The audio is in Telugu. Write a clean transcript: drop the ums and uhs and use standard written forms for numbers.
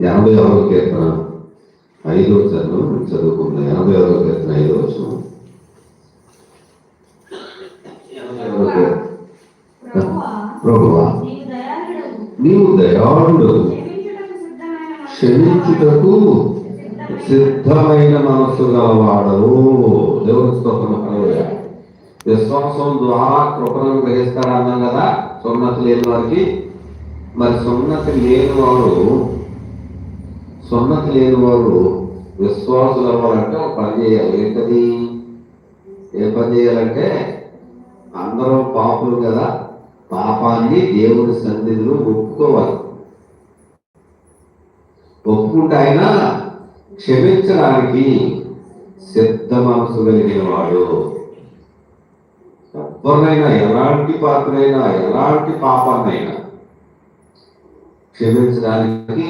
86వ కీర్తన 5వ వచనం చదువుకుందాం. 86వ కీర్తన 5వ వచనం. ప్రభువా నీవు దయాళుడు, క్షమించుటకు సిద్ధమైన మనస్సు గలవాడవు. దేవుని స్తోత్రం. హల్లెలూయా. విశ్వాసం ద్వారా కృపను గ్రహిస్తారన్నాం కదా సున్నతి లేని వారికి. మరి సున్నతి లేని వారు విశ్వాసులు అవ్వాలంటే ఒక పని చేయాలి. ఏంటది? ఏ పని చేయాలంటే అందరూ పాపులు కదా, పాపాన్ని దేవుని సన్నిధిలో ఒప్పుకోవాలి. ఒప్పుకుంటే ఆయన క్షమించడానికి సిద్ధ మనసు కలిగిన వాడు. ఎవరినైనా, ఎలాంటి పాత్రైనా, ఎలాంటి పాపాన్నైనా క్షమించడానికి